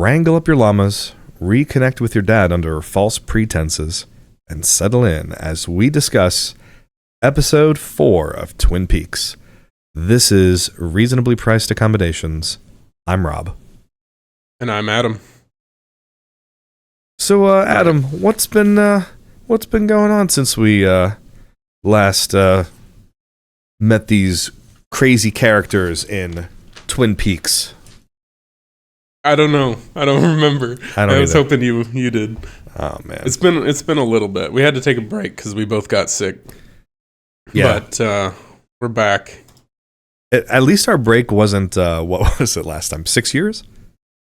wrangle up your llamas, reconnect with your dad under false pretenses, and settle in as we discuss episode 4 of Twin Peaks. This is Reasonably Priced Accommodations. I'm Rob. And I'm Adam. So, Adam, what's been going on since we last met these crazy characters in Twin Peaks? I don't know. I don't remember. I was hoping you did. Oh man, it's been a little bit. We had to take a break because we both got sick. Yeah, but we're back. At least our break wasn't what was it last time? 6 years?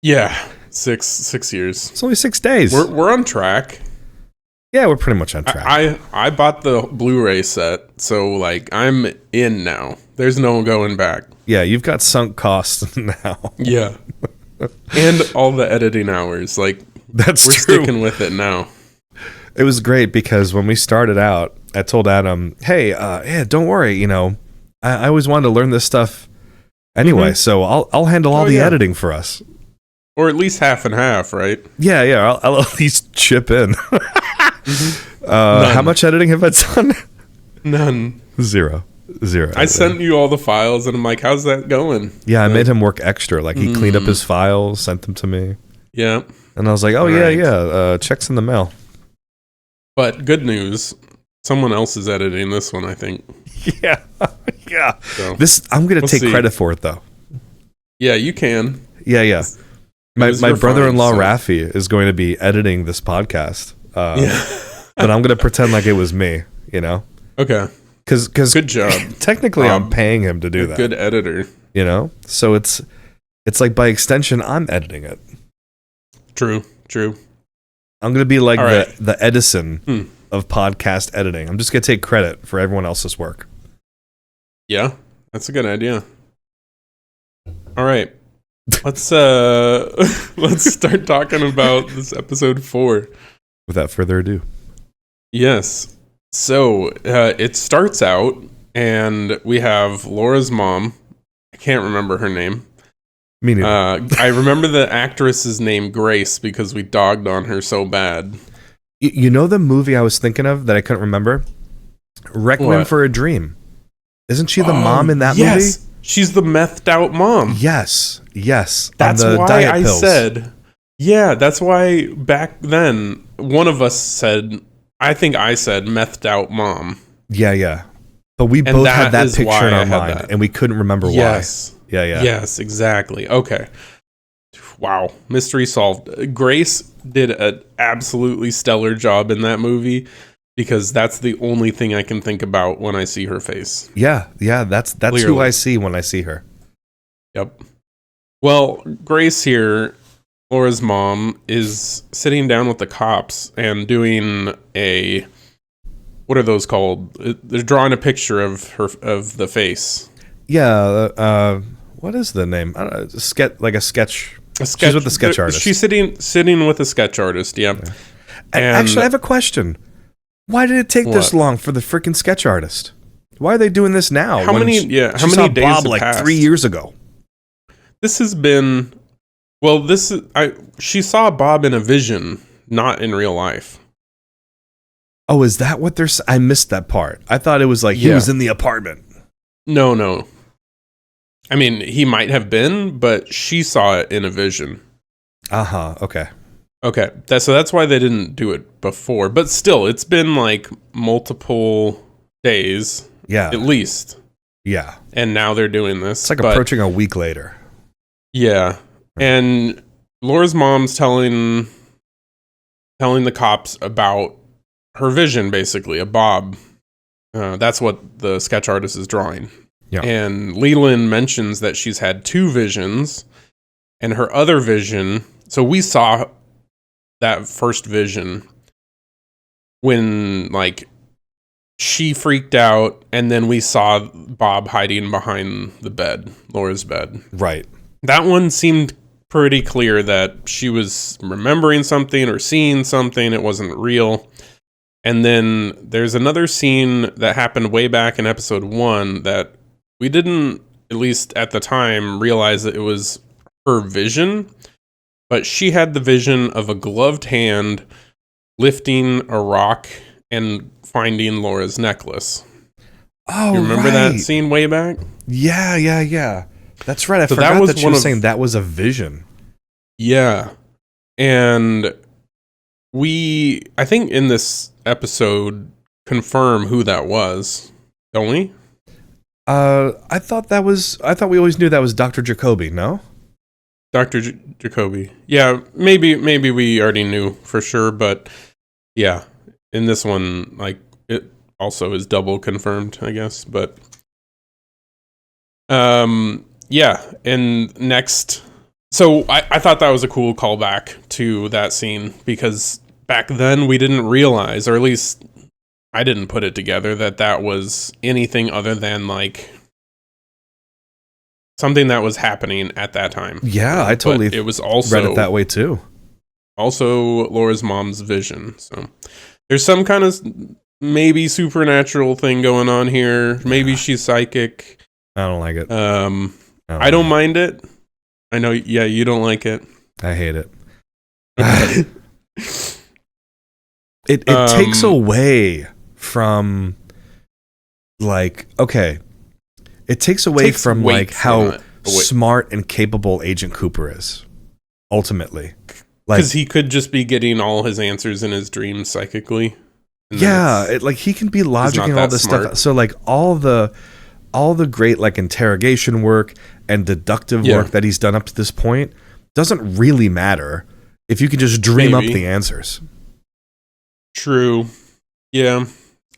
Yeah, six years. It's only 6 days. We're on track. Yeah, we're pretty much on track. I bought the Blu-ray set, so like I'm in now. There's no going back. Yeah, you've got sunk costs now. Yeah. And all the editing hours, like we're sticking with it now. It was great because when we started out, I told Adam, "Hey, don't worry. I always wanted to learn this stuff anyway, so I'll handle all the editing for us, or at least half and half, right? Yeah. I'll at least chip in. How much editing have I done? None. Zero. I sent you all the files, and I'm like, "How's that going?" Yeah, I made him work extra. Like he cleaned up his files, sent them to me. Yeah, and I was like, "Oh yeah. Checks in the mail." But good news, someone else is editing this one, I think. Yeah. So, I'm gonna take credit for it though. Yeah, you can. Yeah. My brother-in-law Rafi is going to be editing this podcast. But I'm gonna pretend like it was me. Okay. Because good job. Technically, I'm paying him to do that. Good editor. So it's like by extension, I'm editing it. True. I'm gonna be like the Edison of podcast editing. I'm just gonna take credit for everyone else's work. Yeah, that's a good idea. All right, let's start talking about this episode 4. Without further ado. Yes. So it starts out, and we have Laura's mom. I can't remember her name. Me neither. I remember the actress's name, Grace, because we dogged on her so bad. You know the movie I was thinking of that I couldn't remember? Requiem for a Dream. Isn't she the mom in that movie? She's the methed out mom. Yes. That's on the why diet I pills. said. Yeah, that's why back then one of us said. I think I said methed out mom. Yeah. But we both had that picture in our mind, and we couldn't remember why. Yeah. Yes, exactly. Okay. Wow. Mystery solved. Grace did an absolutely stellar job in that movie because that's the only thing I can think about when I see her face. Yeah. That's Clearly. who I see when I see her. Yep. Well, Grace here, Laura's mom, is sitting down with the cops and doing what are those called? They're drawing a picture of the face. Yeah. What is the name? I don't know. A sketch. She's with the sketch artist. She's sitting with a sketch artist. Yeah. Actually, I have a question. Why did it take this long for the freaking sketch artist? Why are they doing this now? How many days Bob have passed? 3 years ago. This has been. Well, she saw Bob in a vision, not in real life. Oh, is that what they're saying? I missed that part. I thought it was like he was in the apartment. No. I mean, he might have been, but she saw it in a vision. Okay. So that's why they didn't do it before. But still, it's been like multiple days. Yeah. At least. Yeah. And now they're doing this. It's like approaching a week later. Yeah. And Laura's mom's telling the cops about her vision, basically, a Bob. That's what the sketch artist is drawing. Yeah. And Leland mentions that she's had 2 visions, and her other vision. So we saw that first vision when, like, she freaked out, and then we saw Bob hiding behind the bed, Laura's bed. Right. That one seemed pretty clear that she was remembering something or seeing something. It wasn't real. And then there's another scene that happened way back in episode 1 that we didn't, at least at the time, realize that it was her vision. but she had the vision of a gloved hand lifting a rock and finding Laura's necklace. Oh, you remember that scene way back? Yeah. That's right. I So forgot that was that she one was of- saying that was a vision. Yeah. And I think in this episode, confirm who that was, don't we? I thought we always knew that was Dr. Jacoby, no? Dr. Jacoby. Yeah, maybe we already knew for sure, but yeah, in this one, like, it also is double confirmed, I guess, but yeah, and next, so I thought that was a cool callback to that scene, because back then we didn't realize, or at least I didn't put it together, that was anything other than like something that was happening at that time. Yeah, I totally it was also read it that way too. Also Laura's mom's vision. So there's some kind of maybe supernatural thing going on here. Maybe she's psychic. I don't like it. I don't mind it. I know, yeah, you don't like it. I hate it. Okay. It takes away from, like, okay. It takes away from like how smart and capable Agent Cooper is, ultimately. Because he could just be getting all his answers in his dreams psychically. Yeah, like he can be logicking all this stuff. So like all the great like interrogation work and deductive work that he's done up to this point doesn't really matter if you can just dream up the answers. True. Yeah.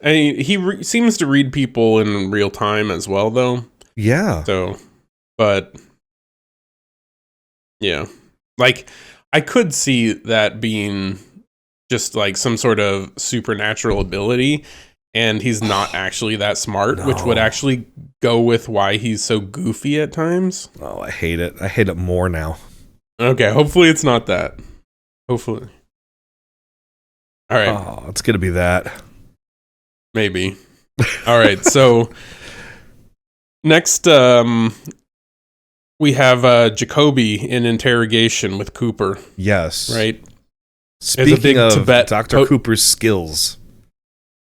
I mean, he seems to read people in real time as well, though. Yeah. So, but yeah, like I could see that being just like some sort of supernatural ability, and he's not actually that smart, which would actually go with why he's so goofy at times. Oh, I hate it. I hate it more now. Okay, hopefully it's not that. Hopefully. All right. Oh, it's gonna be that. Maybe. All right. So next, we have Jacoby in interrogation with Cooper. Yes. Right. Speaking of Dr. Cooper's skills.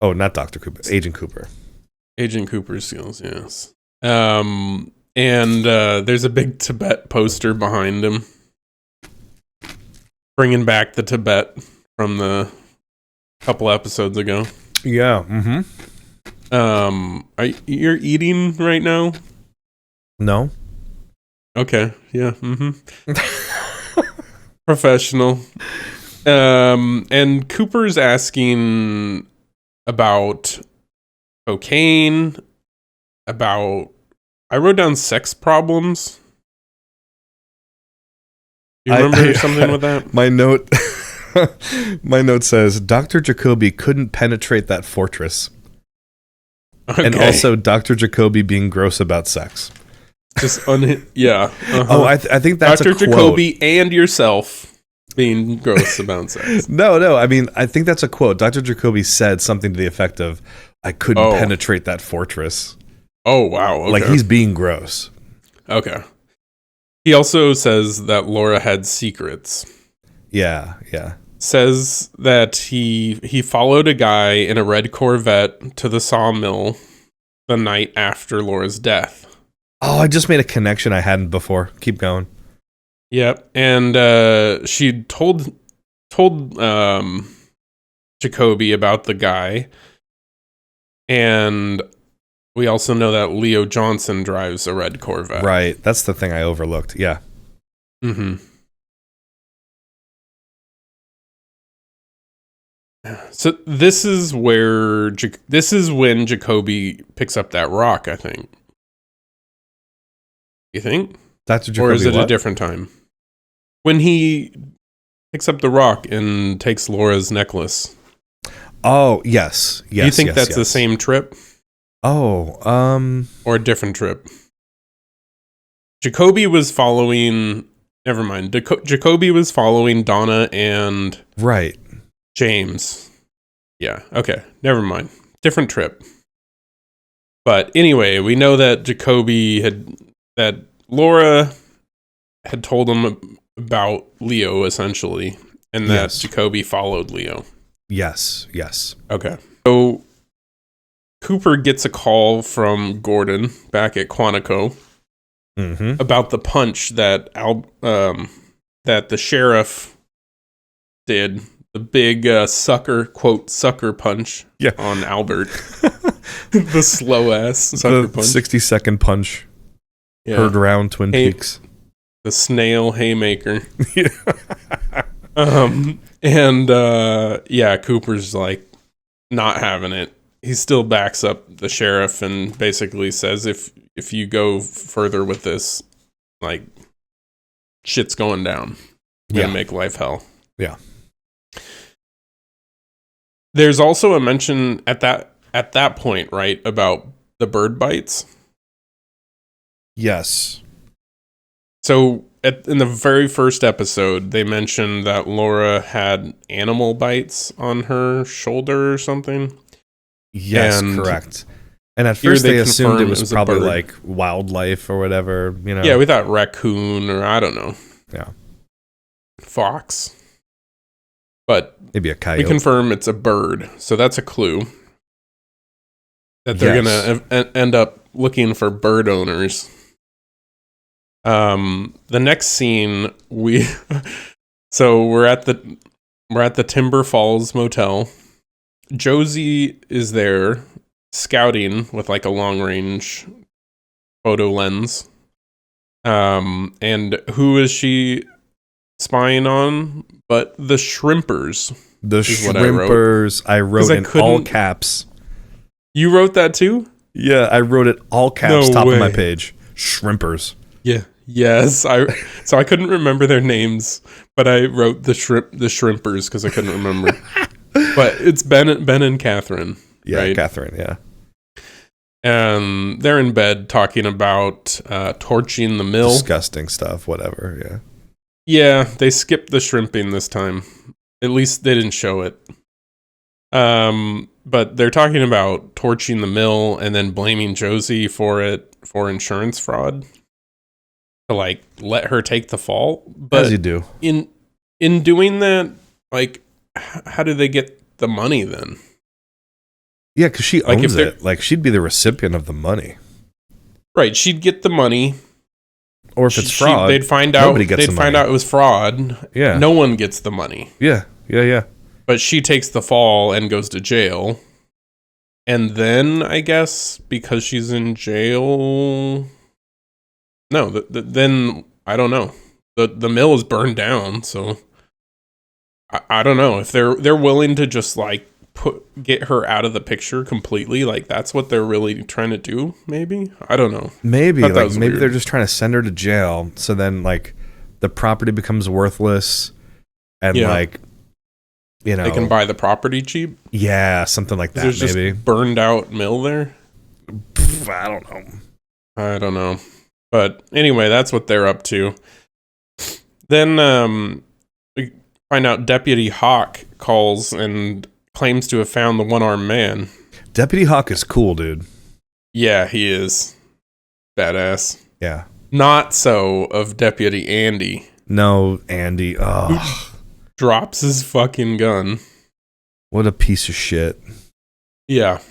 Oh, not Dr. Cooper. Agent Cooper. Agent Cooper's skills. Yes. And there's a big Tibet poster behind him, bringing back the Tibet from the couple episodes ago. Yeah. Mm-hmm. You're eating right now? No. Okay. Yeah. Mm-hmm. Professional. And Cooper's asking about cocaine, I wrote down sex problems. You remember something with that? My note says Dr. Jacoby couldn't penetrate that fortress. Okay. And also Dr. Jacoby being gross about sex. Just yeah. Uh-huh. Oh, I think that's Dr. a quote. Jacoby and yourself being gross about sex. No. I mean, I think that's a quote. Dr. Jacoby said something to the effect of, "I couldn't penetrate that fortress." Oh, wow. Okay. Like he's being gross. Okay. He also says that Laura had secrets. Yeah. Says that he followed a guy in a red Corvette to the sawmill the night after Laura's death. Oh, I just made a connection I hadn't before. Keep going. Yep. And she told Jacoby about the guy. And we also know that Leo Johnson drives a red Corvette. Right. That's the thing I overlooked. Yeah. Mm-hmm. So this is when Jacoby picks up that rock, I think. You think? Dr. Jacoby, or is it a different time? When he picks up the rock and takes Laura's necklace. Oh, yes. Do you think that's the same trip? Oh, or a different trip? Jacoby was following... Never mind. Jacoby was following Donna and... Right. James. Yeah, okay. Never mind. Different trip. But anyway, we know that Laura had told him about Leo, essentially, and that Yes. Jacoby followed Leo. Yes. Okay. So Cooper gets a call from Gordon back at Quantico Mm-hmm. about the punch that that the sheriff did, the big sucker punch on Albert, the slow ass sucker The punch, 60-second punch heard around Twin Peaks. the snail haymaker. Yeah. Cooper's like not having it. He still backs up the sheriff and basically says, if you go further with this, like, shit's going down. You're gonna make life hell. Yeah. There's also a mention at that point, right, about the bird bites. Yes. So in the very first episode, they mentioned that Laura had animal bites on her shoulder or something. Yes, And correct. And at first they assumed it was a probably bird. like wildlife or whatever, you know. Yeah, we thought raccoon or I don't know. Yeah. Fox. But Maybe a coyote. we confirm it's a bird, so that's a clue that they're gonna end up looking for bird owners. The next scene so we're at the Timber Falls Motel. Josie is there scouting with like a long range photo lens. And who is she spying on? But the shrimpers. The what I wrote. shrimpers. I wrote in all caps. You wrote that too? Yeah, I wrote it all caps, No top way. of my page. Shrimpers. Yeah. Yes. So I couldn't remember their names, but I wrote the shrimpers because I couldn't remember. But it's Ben and Catherine. Yeah, right? Catherine, yeah. And they're in bed talking about torching the mill. Disgusting stuff, whatever, yeah. Yeah, they skipped the shrimping this time. At least they didn't show it. But they're talking about torching the mill and then blaming Josie for insurance fraud. To like let her take the fall. But as you do. In doing that, like, how do they get the money then? Yeah, because she Like, owns it. Like, she'd be the recipient of the money. Right, she'd get the money. Or if it's fraud, they'd find out. nobody gets They'd the find money. out it was fraud. Yeah. No one gets the money. Yeah. But she takes the fall and goes to jail. And then, I guess, because she's in jail... No, then, I don't know. The mill is burned down, so... I don't know. If they're willing to just, like, get her out of the picture completely, like, that's what they're really trying to do, maybe? I don't know. Maybe. Thought that Like, was maybe weird. they're just trying to send her to jail, so then, like, the property becomes worthless, and, like, you know... They can buy the property cheap? Yeah, something like that, There's maybe. just burned out mill there? I don't know. I don't know. But anyway, that's what they're up to. Then we find out Deputy Hawk calls and claims to have found the one-armed man. Deputy Hawk is cool, dude. Yeah, he is. Badass. Yeah. Not so of Deputy Andy. No, Andy. Oh, Drops his fucking gun. what a piece of shit. Yeah.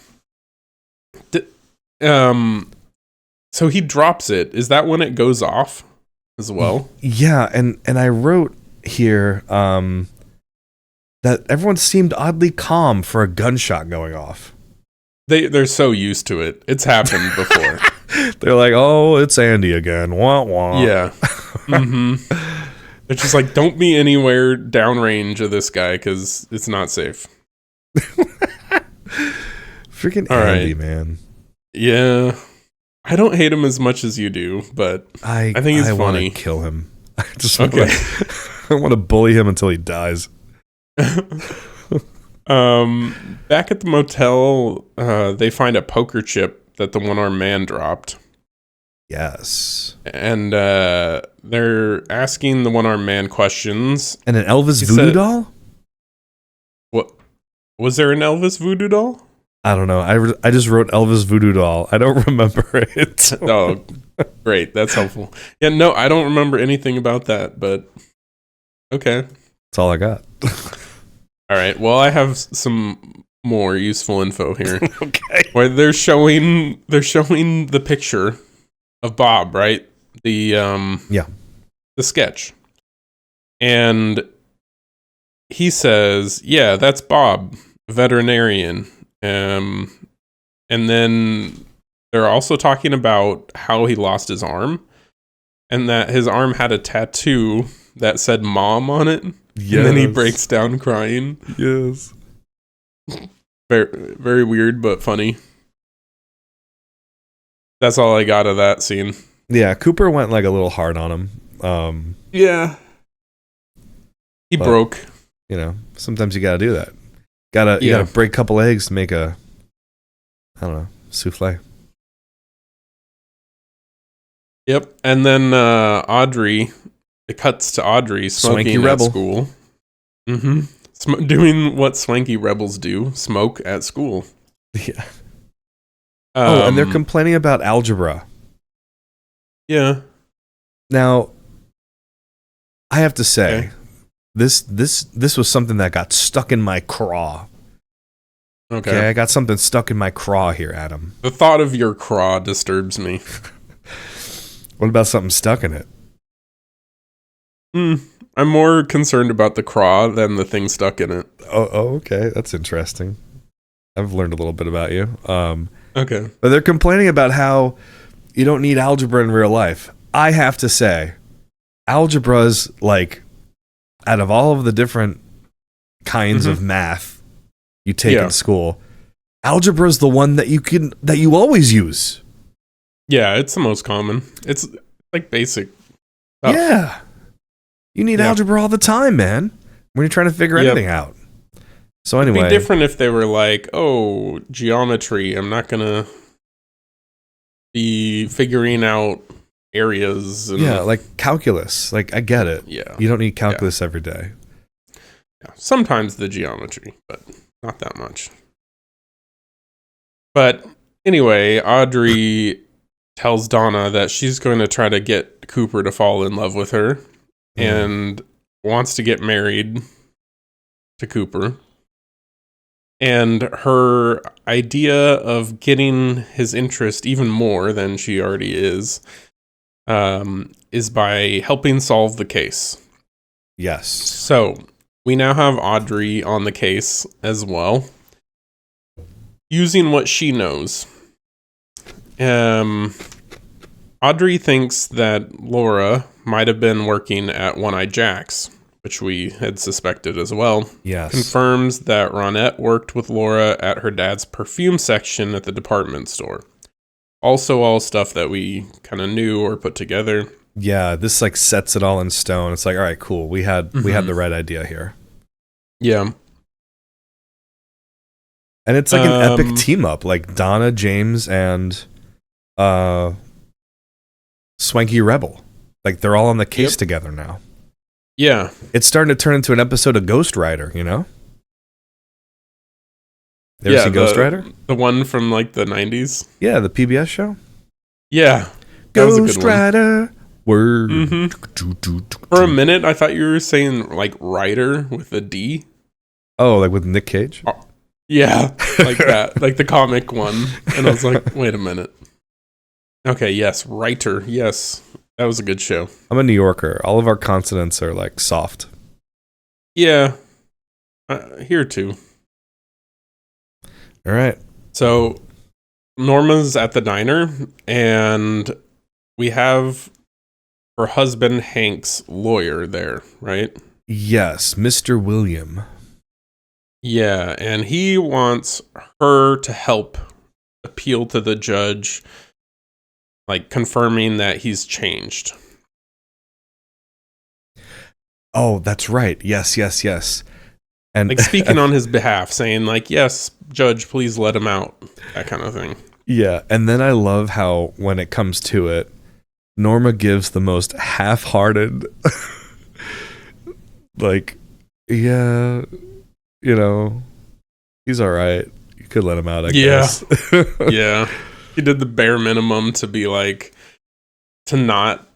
So he drops it. Is that when it goes off as well? Yeah, and I wrote here that everyone seemed oddly calm for a gunshot going off. They're so used to it. It's happened before. They're like, oh, it's Andy again. Wah, wah. Yeah. Mm-hmm. They're just like, don't be anywhere downrange of this guy because it's not safe. Freaking All Andy, right. man. Yeah. I don't hate him as much as you do, but I think he's I want funny. to kill him. I just Okay. I want to bully him until he dies. Back at the motel, they find a poker chip that the one-armed man dropped. Yes. And they're asking the one-armed man questions. And an Elvis He voodoo said- doll? What was there an Elvis voodoo doll? I don't know. I just wrote Elvis voodoo doll. I don't remember it. Oh, great. That's helpful. Yeah, no, I don't remember anything about that, but Okay. That's all I got. All right. Well, I have some more useful info here. Okay. Where they're showing the picture of Bob, right? The the sketch. And he says, "Yeah, that's Bob, veterinarian." And then they're also talking about how he lost his arm and that his arm had a tattoo that said "mom" on it. Yes. And then he breaks down crying. Yes. Very, very weird, but funny. That's all I got of that scene. Yeah, Cooper went like a little hard on him. Yeah. He broke. You know, sometimes you gotta do that. You gotta break a couple eggs to make I don't know, souffle. Yep. And then Audrey, it cuts to Audrey smoking at school. Mm-hmm. Doing what swanky rebels do, smoke at school. Yeah. And they're complaining about algebra. Yeah. Now, I have to say, this was something that got stuck in my craw. Okay, I got something stuck in my craw here, Adam. The thought of your craw disturbs me. What about something stuck in it? I'm more concerned about the craw than the thing stuck in it. Oh, okay. That's interesting. I've learned a little bit about you. Okay. But they're complaining about how you don't need algebra in real life. I have to say, algebra's like, out of all of the different kinds of math you take in school, algebra's the one that you always use. Yeah, it's the most common. It's like basic stuff. Yeah. You need algebra all the time, man, when you're trying to figure anything out. So anyway. It'd be different if they were like, oh, geometry. I'm not going to be figuring out areas. And like calculus. Like, I get it. Yeah. You don't need calculus every day. Yeah. Sometimes the geometry, but not that much. But anyway, Audrey tells Donna that she's going to try to get Cooper to fall in love with her and wants to get married to Cooper. And her idea of getting his interest even more than she already is by helping solve the case. Yes. So we now have Audrey on the case as well, using what she knows. Audrey thinks that Laura might have been working at One-Eye Jack's, which we had suspected as well. Yes. Confirms that Ronette worked with Laura at her dad's perfume section at the department store. Also all stuff that we kind of knew or put together. Yeah, this like sets it all in stone. It's like, all right, cool. We had the right idea here. Yeah. And it's like an epic team up, like Donna, James, and Swanky Rebel. Like they're all on the case together now. Yeah. It's starting to turn into an episode of Ghost Rider, you know? You ever see Ghost Rider? The one from like the 90s? Yeah, the PBS show? Yeah. Ghost Rider. Word. For a minute, I thought you were saying like Rider with a D. Oh, like with Nick Cage? Oh, yeah, like that. Like the comic one. And I was like, wait a minute. Okay, yes. Writer. Yes. That was a good show. I'm a New Yorker. All of our consonants are like soft. Yeah. Here too. All right. So Norma's at the diner and we have her husband Hank's lawyer there, right? Yes, Mr. William. Yeah, and he wants her to help appeal to the judge, like confirming that he's changed. Oh, that's right. Yes. And like speaking on his behalf, saying like, yes, judge, please let him out. That kind of thing. Yeah, and then I love how when it comes to it, Norma gives the most half-hearted, like, yeah, you know, he's all right. You could let him out, I guess. Yeah. He did the bare minimum to be like, to not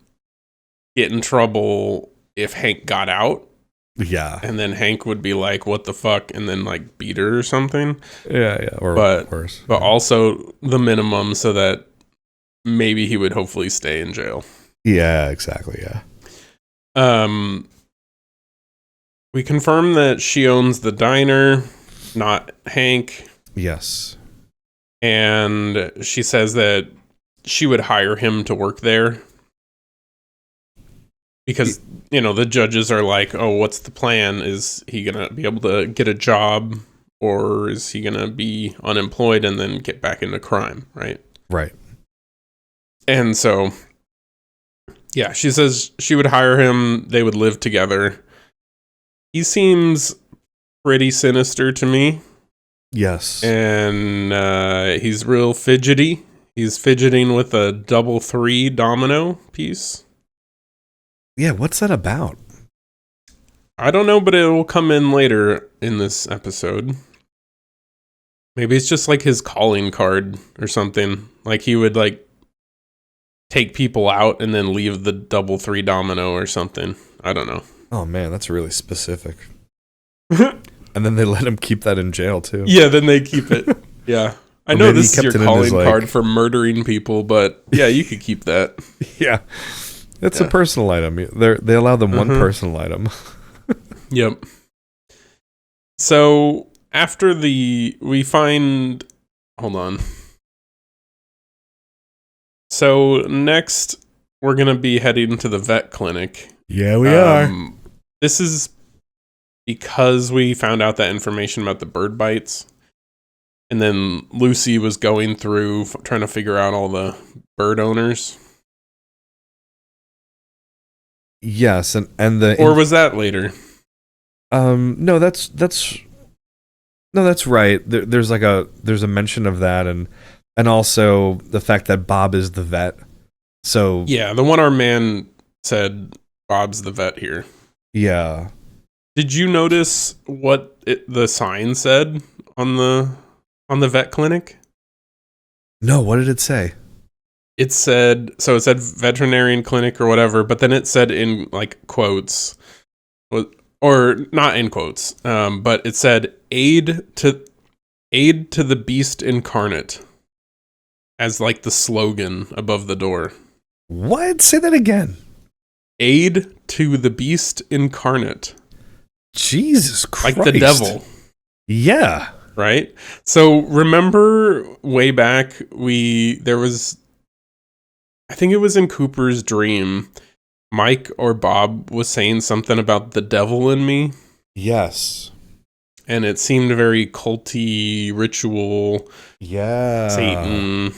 get in trouble if Hank got out. Yeah. And then Hank would be like, what the fuck? And then like beat her or something. Yeah. Or but worse. But also the minimum so that maybe he would hopefully stay in jail. Yeah, exactly. Yeah. We confirm that she owns the diner, not Hank. Yes. And she says that she would hire him to work there. Because, the judges are like, oh, what's the plan? Is he going to be able to get a job, or is he going to be unemployed and then get back into crime, right? Right. And so, yeah, she says she would hire him. They would live together. He seems pretty sinister to me. Yes. And he's real fidgety. He's fidgeting with a 3 domino piece. Yeah, what's that about? I don't know, but it will come in later in this episode. Maybe it's just like his calling card or something. Like he would like take people out and then leave the 3 domino or something. I don't know. Oh man, that's really specific. And then they let him keep that in jail too. Yeah, then they keep it. Yeah. I know this is your calling card for murdering people, but yeah, you could keep that. Yeah. It's a personal item. They allow them one personal item. Yep. So after we find, hold on. So next we're going to be heading to the vet clinic. Yeah, we are. This is because we found out that information about the bird bites. And then Lucy was going through trying to figure out all the bird owners. Yes, and the or was that later? No, that's right. There's a mention of that, and also the fact that Bob is the vet. So yeah, the one-armed man said Bob's the vet here. Yeah. Did you notice what the sign said on the vet clinic? No, what did it say? It said veterinarian clinic or whatever, but then it said in like quotes, or not in quotes, but it said aid to the beast incarnate as like the slogan above the door. What? Say that again. Aid to the beast incarnate. Jesus Christ. Like the devil. Yeah. Right? So remember way back I think it was in Cooper's dream, Mike or Bob was saying something about the devil in me. Yes. And it seemed very culty, ritual. Yeah. Satan.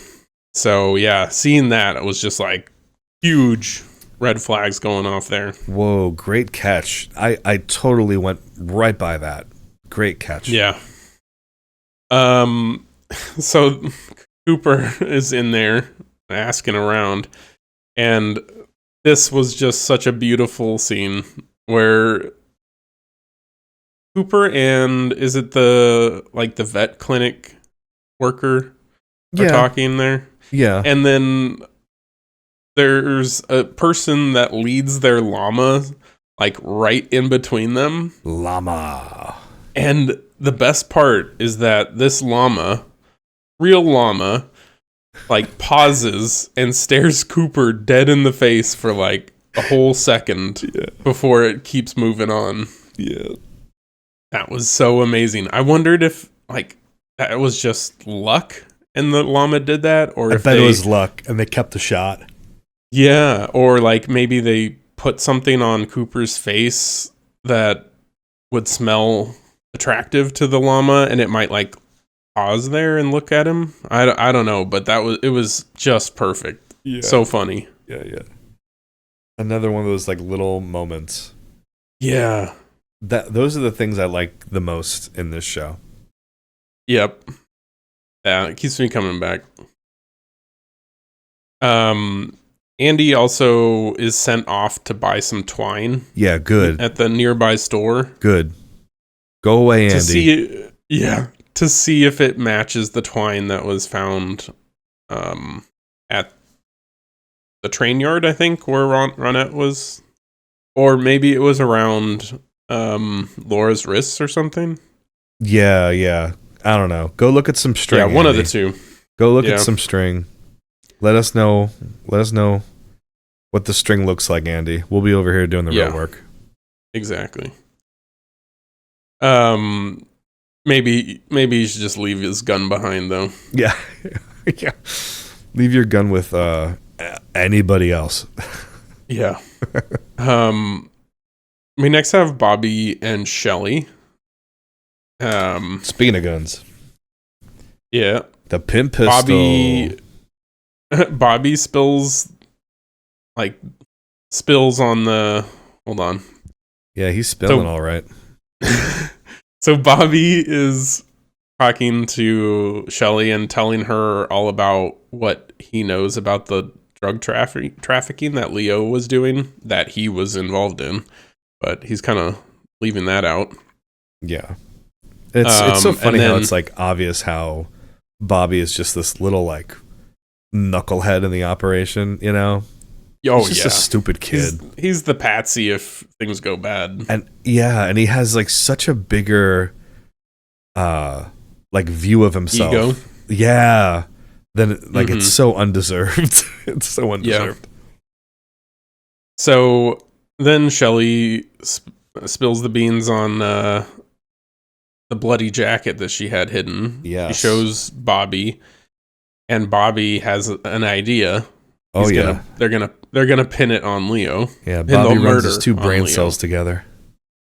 So yeah, seeing that, it was just like huge red flags going off there. Whoa, great catch. I totally went right by that. Great catch. Yeah. So Cooper is in there asking around, and this was just such a beautiful scene where Cooper and is it the vet clinic worker are talking there? Yeah. And then there's a person that leads their llama like right in between them. Llama. And the best part is that this llama, real llama, like pauses and stares Cooper dead in the face for like a whole second before it keeps moving on. Yeah. That was so amazing. I wondered if like that was just luck and the llama did that, or if it was luck and they kept the shot. Yeah, or like maybe they put something on Cooper's face that would smell attractive to the llama and it might like pause there and look at him. I don't know, but it was just perfect. Yeah. So funny. Yeah. Another one of those like little moments. Yeah. Those are the things I like the most in this show. Yep. Yeah, it keeps me coming back. Andy also is sent off to buy some twine. Yeah, good. At the nearby store. Good. Go away, Andy. To see if it matches the twine that was found at the train yard, I think, where Ronette was. Or maybe it was around Laura's wrists or something. Yeah. I don't know. Go look at some string. Yeah, one Andy. of the two. Go look at some string. Let us know what the string looks like, Andy. We'll be over here doing the real work. Exactly. Maybe he should just leave his gun behind, though. Yeah. Yeah. Leave your gun with anybody else. Yeah. We next have Bobby and Shelly. Speaking of guns. Yeah. The pimp pistol. Bobby spills on the... Hold on. Yeah, he's spilling all right. So Bobby is talking to Shelly and telling her all about what he knows about the drug trafficking that Leo was doing, that he was involved in. But he's kind of leaving that out. Yeah. It's so funny how it's like obvious how Bobby is just this little like knucklehead in the operation, you know? Oh, he's just a stupid kid. He's the patsy if things go bad. And he has like such a bigger like view of himself. Ego. Yeah. Then like it's so undeserved. It's so undeserved. Yeah. So then Shelly spills the beans on the bloody jacket that she had hidden. Yeah. She shows Bobby, and Bobby has an idea. They're gonna pin it on Leo. Yeah, Bobby runs his two brain cells together.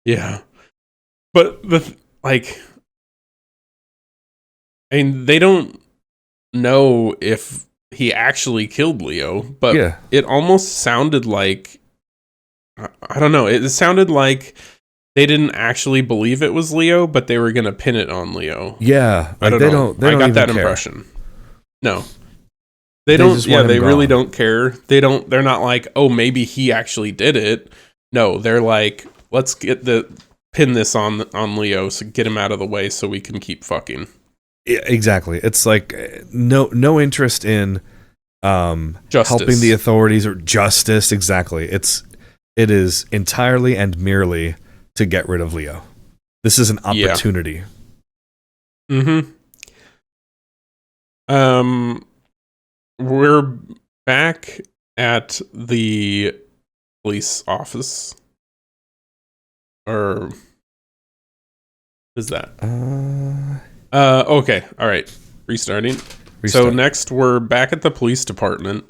Yeah, but they don't know if he actually killed Leo, but it almost sounded like, I don't know. It sounded like they didn't actually believe it was Leo, but they were gonna pin it on Leo. Yeah, I don't know. I got that impression. No. They don't. Yeah, they really don't care. They're not like, oh, maybe he actually did it. No, they're like, let's pin this on Leo, so get him out of the way, so we can keep fucking. Yeah, exactly. It's like no interest in helping the authorities or justice. Exactly. It is entirely and merely to get rid of Leo. This is an opportunity. Yeah. We're back at the police office. Or is that? Okay. All right. Restarting. So next we're back at the police department,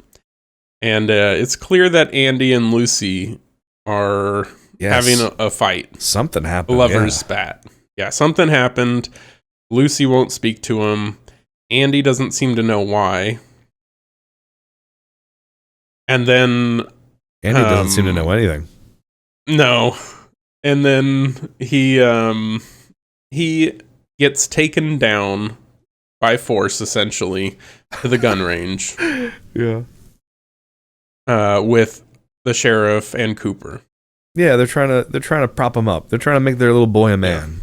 and it's clear that Andy and Lucy are having a fight. Something happened. A lover's spat. Yeah, something happened. Lucy won't speak to him. Andy doesn't seem to know why. And then Andy doesn't seem to know anything. No. And then he gets taken down by force, essentially, to the gun range. Yeah. With the sheriff and Cooper. Yeah, they're trying to prop him up. They're trying to make their little boy a man.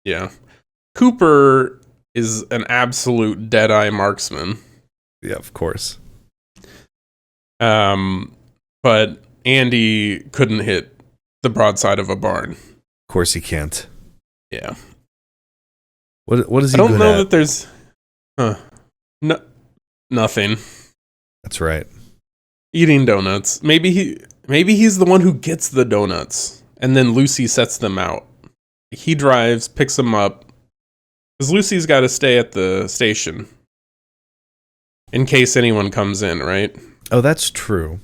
Yeah. Cooper is an absolute dead-eye marksman. Yeah, of course. But Andy couldn't hit the broadside of a barn. Of course he can't. Yeah. What is he good at? I don't know at? that there's nothing. That's right. Eating donuts. Maybe he's the one who gets the donuts, and then Lucy sets them out. He drives, picks them up, because Lucy's got to stay at the station in case anyone comes in, right? Oh, that's true.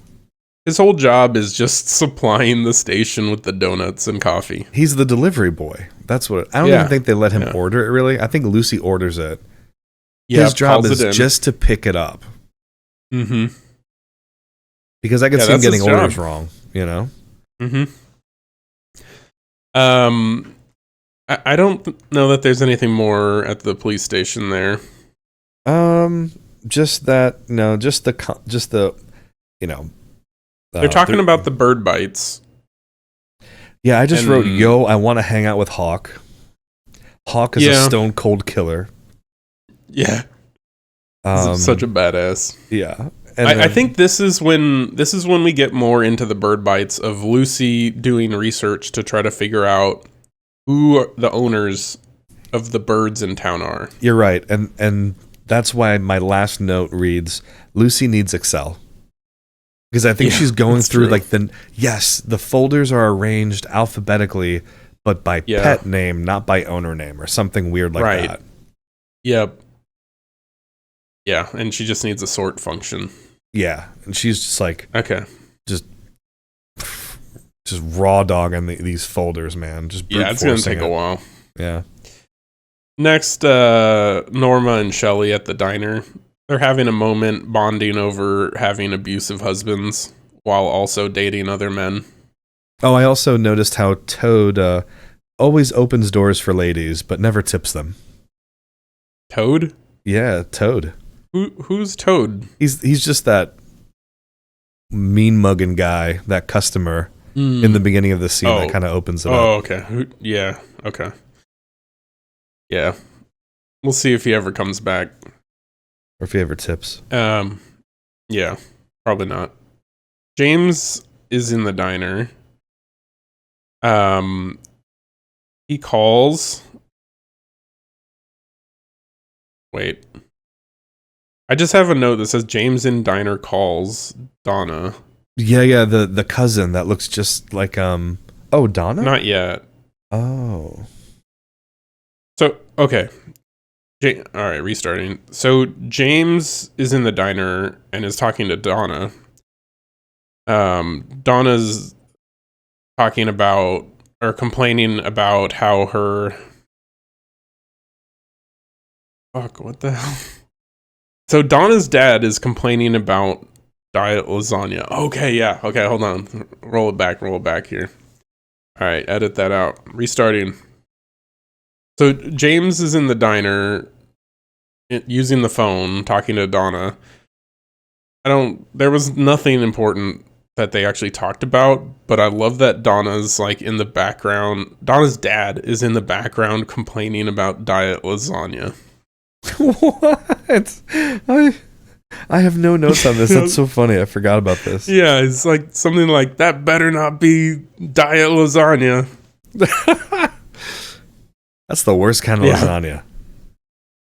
His whole job is just supplying the station with the donuts and coffee. He's the delivery boy. That's what... I don't even think they let him order it, really. I think Lucy orders it. Yeah, his job is just to pick it up. Mm-hmm. Because I could see him getting orders wrong, you know? Mm-hmm. I don't know that there's anything more at the police station there. Just that, no, just the, you know. They're talking about the bird bites. Yeah, I just wrote, yo, I want to hang out with Hawk. Hawk is a stone cold killer. Yeah. He's such a badass. Yeah. I think this is when we get more into the bird bites of Lucy doing research to try to figure out who the owners of the birds in town are. You're right, and that's why my last note reads, Lucy needs Excel. Because I think she's going through true. The folders are arranged alphabetically, but by pet name, not by owner name, or something weird like that. Yep. Yeah, and she just needs a sort function. Yeah, and she's just like, okay, just raw dogging these folders, man. Just it's gonna take a while. Yeah. Next, Norma and Shelley at the diner. They're having a moment bonding over having abusive husbands while also dating other men. Oh, I also noticed how Toad always opens doors for ladies, but never tips them. Toad? Yeah, Toad. Who's Toad? He's just that mean mugging guy, that customer in the beginning of the scene that kind of opens it up. Oh, okay. Yeah, okay. Yeah. We'll see if he ever comes back. Or if he ever tips. Yeah, probably not. James is in the diner. He calls. Wait. I just have a note that says James in diner calls Donna. Yeah, the cousin that looks just like Donna? Not yet. Oh. So, okay. All right, restarting. So James is in the diner and is talking to Donna. Donna's talking about or complaining about how her... Fuck, what the hell? So Donna's dad is complaining about diet lasagna. Okay, yeah. Okay, hold on. Roll it back here. All right, edit that out. Restarting. So James is in the diner using the phone, talking to Donna. There was nothing important that they actually talked about, but I love that Donna's like in the background. Donna's dad is in the background complaining about diet lasagna. What? I have no notes on this. That's so funny. I forgot about this. Yeah, it's like something like that better not be diet lasagna. That's the worst kind of lasagna.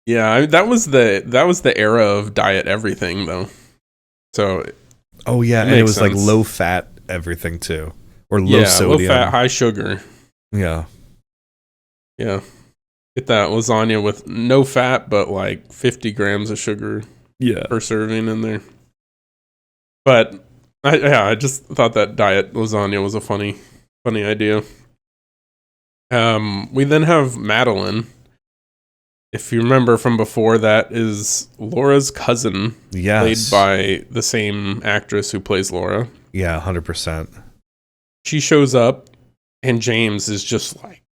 Yeah, that was the era of diet everything though. So oh yeah, and it was sense. Like low fat everything too, or low sodium, low fat, high sugar. Yeah. Get that lasagna with no fat, but like 50 grams of sugar. Per serving in there. But I just thought that diet lasagna was a funny idea. We then have Madeline. If you remember from before, that is Laura's cousin, played by the same actress who plays Laura. Yeah, 100%. She shows up, and James is just like,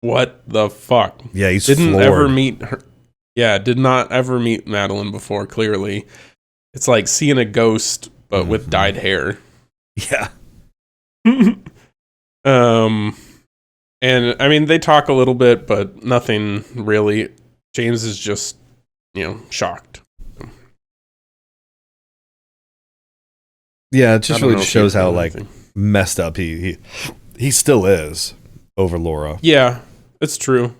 "What the fuck?" Yeah, he's didn't floored. ever meet her. Yeah, did not ever meet Madeline before. Clearly, it's like seeing a ghost, but with dyed hair. Yeah. And I mean, they talk a little bit, but nothing really. James is just, shocked. Yeah, it just really shows how messed up he still is over Laura. Yeah, it's true.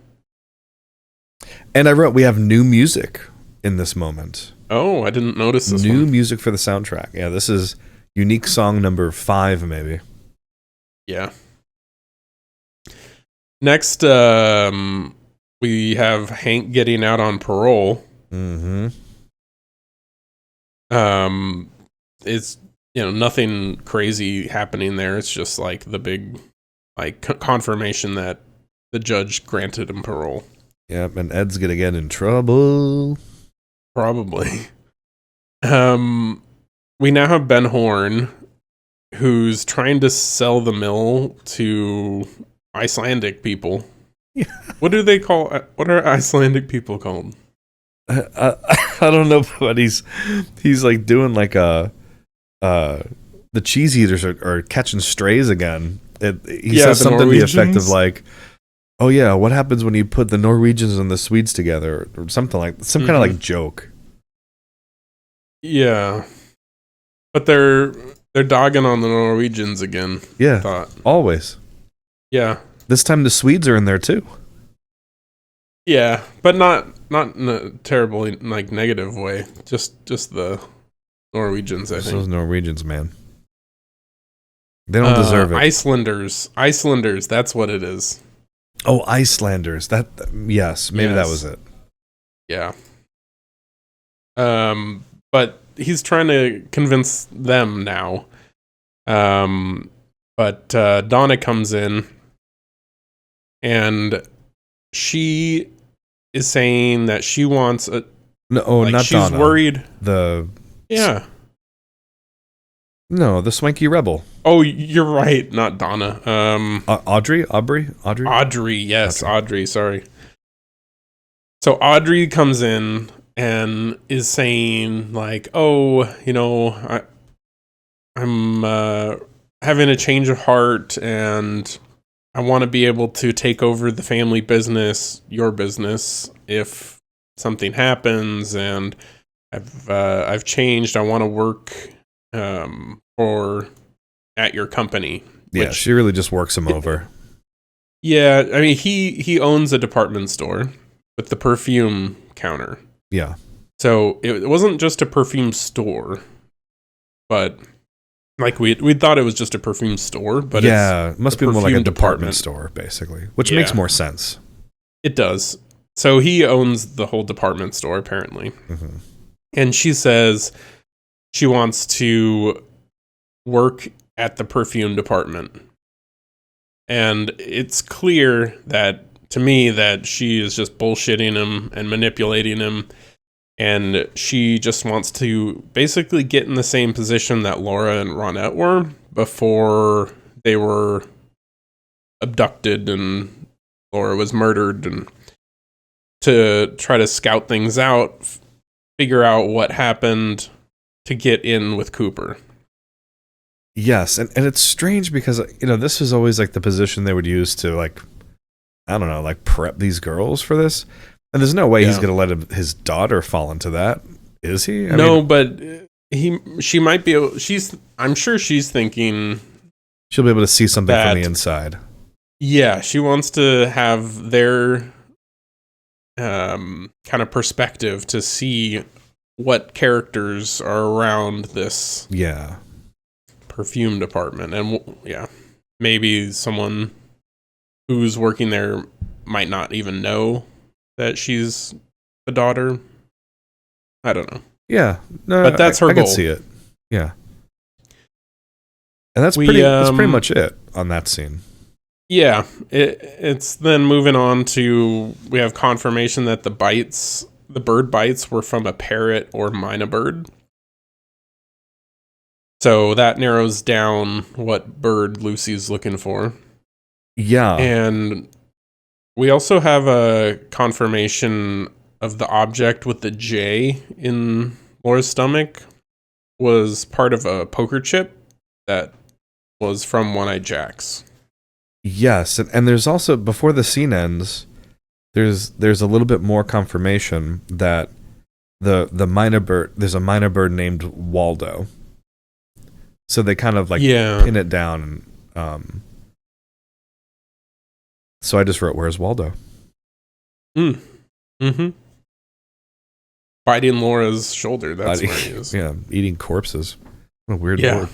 And I wrote, we have new music in this moment. Oh, I didn't notice this new one. music for the soundtrack. Yeah, this is unique song number 5, maybe. Yeah. Next, we have Hank getting out on parole. Mm-hmm. It's nothing crazy happening there. It's just like the big confirmation that the judge granted him parole. Yep, and Ed's gonna get in trouble. Probably. We now have Ben Horn, who's trying to sell the mill to Icelandic people. Yeah. What do they call? What are Icelandic people called? I don't know, but he's like doing like the cheese eaters are catching strays again. He says something to the effect of like, "Oh yeah, what happens when you put the Norwegians and the Swedes together?" or something like some kind of like joke. Yeah. But they're dogging on the Norwegians again. Yeah, I thought. always. Yeah. This time the Swedes are in there too. Yeah, but not in a terribly like negative way. Just the Norwegians, I think. Those Norwegians, man. They don't deserve it. Icelanders, that's what it is. Oh, Icelanders. Yes, maybe that was it. Yeah. But he's trying to convince them now. But Donna comes in, and she is saying that she wants a. No, not she's Donna. Worried. Yeah. No, the swanky rebel. Oh, you're right. Not Donna. Audrey. Audrey. Yes, Audrey. Sorry. So Audrey comes in and is saying like, "Oh, I'm having a change of heart, and I want to be able to take over the family business, your business, if something happens, and I've changed. I want to work at your company." Yeah, she really just works him over. Yeah, I mean he owns a department store with the perfume counter. Yeah. So it wasn't just a perfume store, but like we thought it was just a perfume store, but it must be more like a department store, basically, which makes more sense. It does. So he owns the whole department store, apparently. Mm-hmm. And she says she wants to work at the perfume department. And it's clear to me that she is just bullshitting him and manipulating him. And she just wants to basically get in the same position that Laura and Ronette were before they were abducted and Laura was murdered, and to try to scout things out, figure out what happened to get in with Cooper. Yes, and it's strange because, this is always like the position they would use to, like, I don't know, like prep these girls for this. And there's no way he's going to let his daughter fall into that, is he? But she might be able, I'm sure she's thinking she'll be able to see something from the inside. Yeah, she wants to have their kind of perspective to see what characters are around this perfume department. And maybe someone who's working there might not even know that she's a daughter. I don't know. Yeah, no, but that's her goal. I can see it. Yeah, and that's pretty much it on that scene. Yeah, it's then moving on to, we have confirmation that the bird bites were from a parrot or myna bird. So that narrows down what bird Lucy's looking for. Yeah, and we also have a confirmation of the object with the J in Laura's stomach was part of a poker chip that was from One-Eyed Jack's. Yes, and there's also, before the scene ends, there's a little bit more confirmation that the myna bird, there's a myna bird named Waldo. So they kind of pin it down. So I just wrote, "Where's Waldo?" Mm-hmm. Biting Laura's shoulder. That's where he is. Yeah, eating corpses. What a weird word.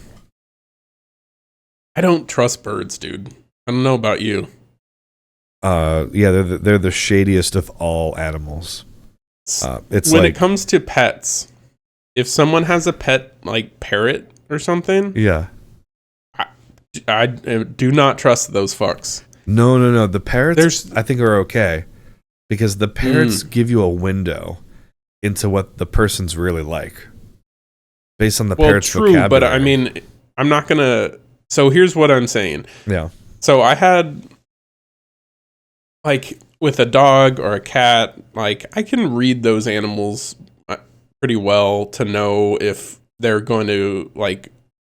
I don't trust birds, dude. I don't know about you. They're the shadiest of all animals. It's when it comes to pets, if someone has a pet like parrot or something, I do not trust those fucks. No. The parrots, I think, are okay because the parrots give you a window into what the person's really like based on the parrot's vocabulary. But I mean, I'm not gonna. So here's what I'm saying. Yeah. So I had, with a dog or a cat, I can read those animals pretty well to know if they're going to,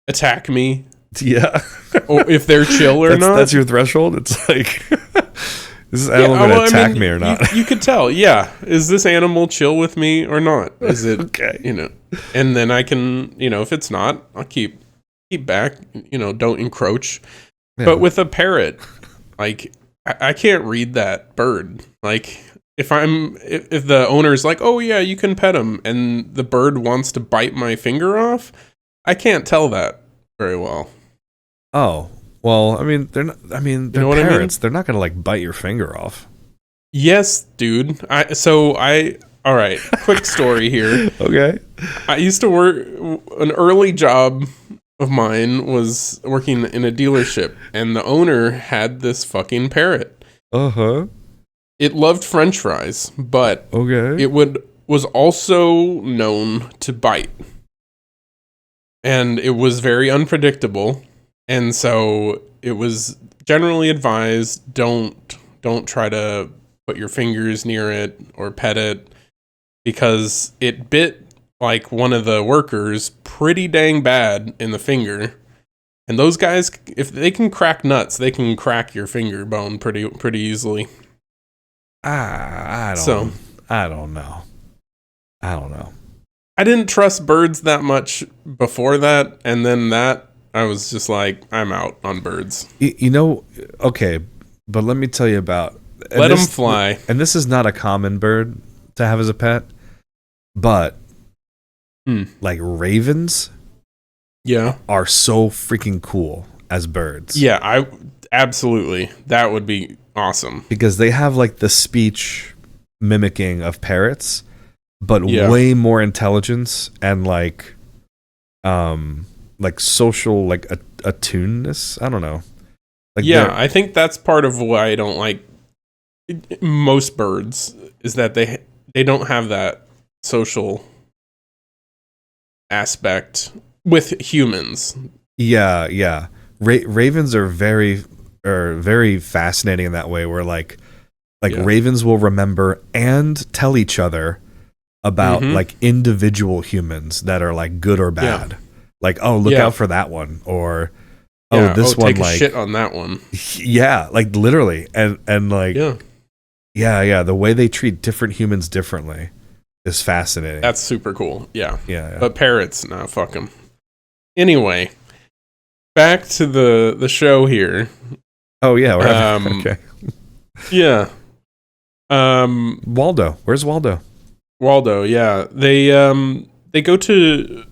attack me. Yeah. Or if they're chill or not. That's your threshold? It's Is this animal going to attack me or not? You could tell. Yeah. Is this animal chill with me or not? Is it, okay. And then I can, if it's not, I'll keep back, don't encroach. Yeah. But with a parrot, like, I can't read that bird. Like, if the owner's like, oh yeah, you can pet him, and the bird wants to bite my finger off, I can't tell that very well. Oh, well, I mean, they're not. I mean, they're parrots. They're not gonna like bite your finger off. Yes, dude. All right. Quick story here. Okay. I used to work. An early job of mine was working in a dealership, and the owner had this fucking parrot. Uh-huh. It loved French fries, but okay, it was also known to bite. And it was very unpredictable. And so it was generally advised, don't try to put your fingers near it or pet it, because it bit like one of the workers pretty dang bad in the finger. And those guys, if they can crack nuts, they can crack your finger bone pretty easily. I don't know. I didn't trust birds that much before that, and then that I was just like, I'm out on birds. Okay, but let me tell you about. Let them fly. And this is not a common bird to have as a pet, but like ravens, are so freaking cool as birds. Yeah, absolutely. That would be awesome because they have like the speech mimicking of parrots, but way more intelligence and like social like attuneness. I don't know. Like I think that's part of why I don't like most birds is that they don't have that social aspect with humans. Yeah. Ravens are very fascinating in that way, where like ravens will remember and tell each other about like individual humans that are like good or bad. Yeah. Like, oh, look out for that one, or this one, take a shit on that one. Yeah, like literally, and like yeah. The way they treat different humans differently is fascinating. That's super cool. Yeah. Yeah. But parrots, nah, fuck them. Anyway, back to the show here. Oh yeah, okay. Yeah. Waldo. Where's Waldo? Waldo, yeah. They go to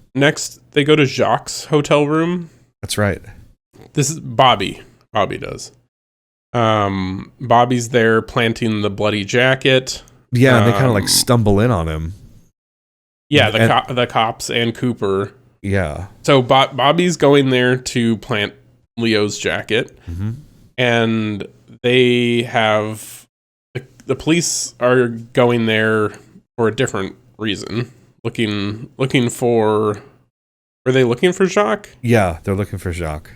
Jacques' hotel room. That's right. This is Bobby. Bobby does. Bobby's there planting the bloody jacket. Yeah, and they kind of like stumble in on him. Yeah, the cops and Cooper. Yeah. So Bobby's going there to plant Leo's jacket, and they have the police are going there for a different reason, looking for. Were they looking for Jacques? Yeah, they're looking for Jacques.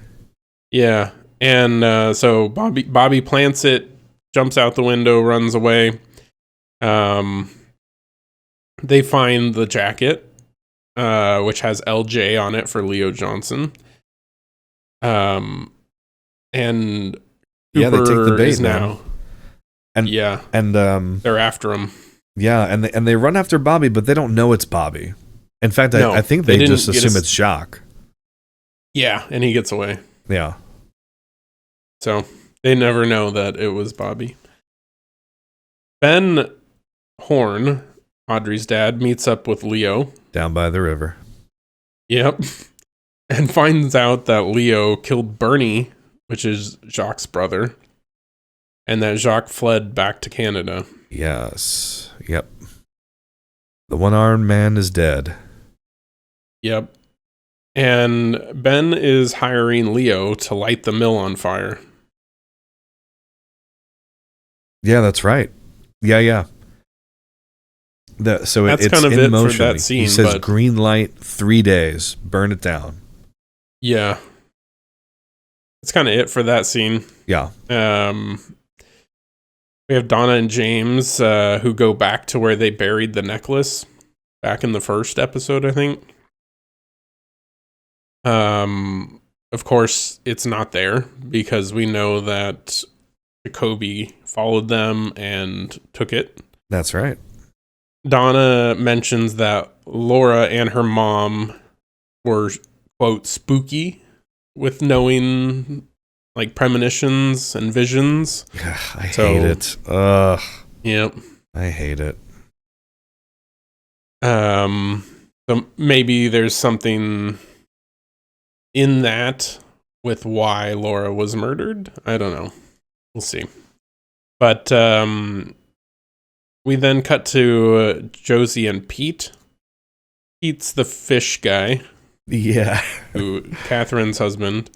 Yeah, and so Bobby plants it, jumps out the window, runs away. They find the jacket, which has LJ on it for Leo Johnson. And Cooper they take the bait now. And they're after him. Yeah, and they run after Bobby, but they don't know it's Bobby. In fact, I think they just assume it's Jacques. Yeah, and he gets away. Yeah. So they never know that it was Bobby. Ben Horn, Audrey's dad, meets up with Leo. Down by the river. Yep. And finds out that Leo killed Bernie, which is Jacques' brother, and that Jacques fled back to Canada. Yes. Yep. The one-armed man is dead. Yep. And Ben is hiring Leo to light the mill on fire. Yeah, that's right. Yeah. So that's kind of in motion. For that scene. He says, green light, 3 days, burn it down. Yeah. That's kind of it for that scene. Yeah. We have Donna and James who go back to where they buried the necklace back in the first episode, I think. Of course, it's not there because we know that Jacoby followed them and took it. That's right. Donna mentions that Laura and her mom were, quote, spooky with knowing like premonitions and visions. I hate it. Ugh. Yep. I hate it. So maybe there's something in that with why Laura was murdered. I don't know. We'll see. But we then cut to Josie and Pete. Pete's the fish guy. Yeah. Catherine's husband.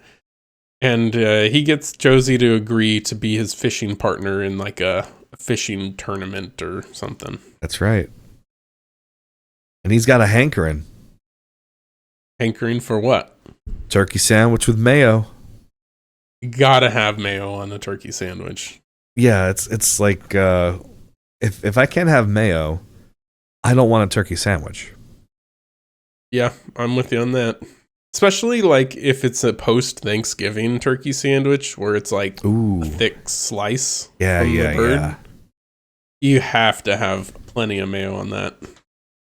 And he gets Josie to agree to be his fishing partner in like a fishing tournament or something. That's right. And he's got a hankering. Hankering for what? Turkey sandwich with mayo. You gotta have mayo on a turkey sandwich. Yeah, it's like if I can't have mayo, I don't want a turkey sandwich. Yeah, I'm with you on that. Especially like if it's a post-Thanksgiving turkey sandwich where it's like a thick slice from the bird. Yeah. You have to have plenty of mayo on that.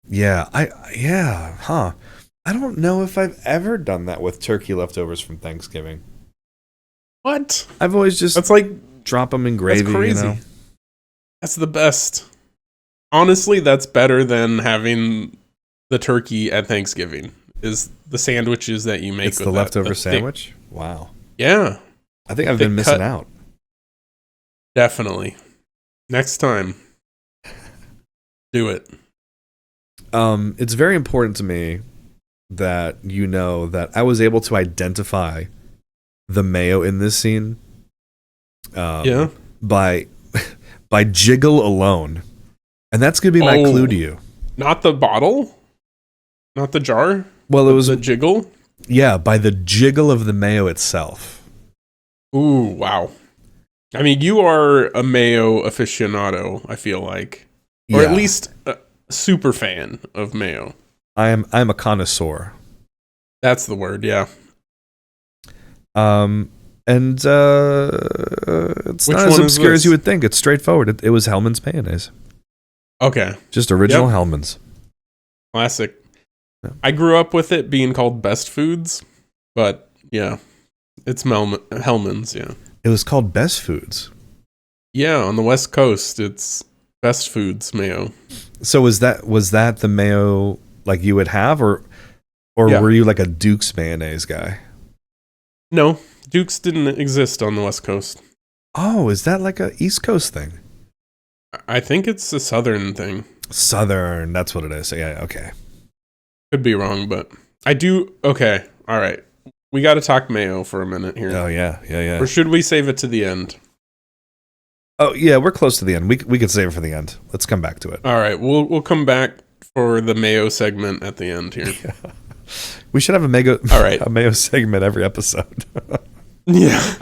Yeah, I don't know if I've ever done that with turkey leftovers from Thanksgiving. What? I've always just that's like drop them in gravy. That's crazy. You know? That's the best. Honestly, that's better than having the turkey at Thanksgiving. Is the sandwiches that you make it's with the leftover the sandwich? Wow. Yeah. I think I've been missing out. Definitely. Next time. Do it. It's very important to me that you know that I was able to identify the mayo in this scene by jiggle alone. And that's going to be my clue to you. Not the bottle? Not the jar? Well, it was the jiggle? Yeah, by the jiggle of the mayo itself. Ooh, wow. I mean, you are a mayo aficionado, I feel like. Or at least a super fan of mayo. I'm a connoisseur. That's the word, yeah. And it's not as obscure as you would think. It's straightforward. It was Hellman's mayonnaise. Okay. Just original Hellman's. Classic. Yeah. I grew up with it being called Best Foods, but yeah, it's Hellman's, yeah. It was called Best Foods? Yeah, on the West Coast, it's Best Foods mayo. So was that the mayo like you would have, or were you like a Duke's mayonnaise guy? No, Duke's didn't exist on the West Coast. Oh, is that like a East Coast thing? I think it's a Southern thing. Southern, that's what it is. Yeah, okay. Could be wrong, but I do. Okay, all right. We got to talk mayo for a minute here. Oh yeah. Or should we save it to the end? Oh yeah, we're close to the end. We could save it for the end. Let's come back to it. All right, we'll come back for the mayo segment at the end here. Yeah. We should have a mayo segment every episode. Yeah.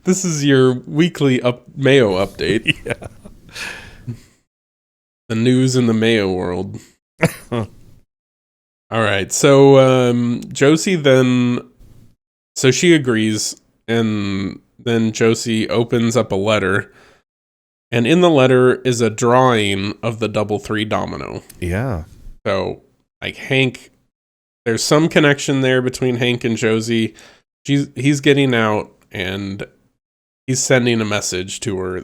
This is your weekly mayo update. Yeah. The news in the mayo world. All right. So Josie so she agrees, and then Josie opens up a letter, and in the letter is a drawing of the 3 domino. Yeah. So like Hank, there's some connection there between Hank and Josie. He's getting out, and he's sending a message to her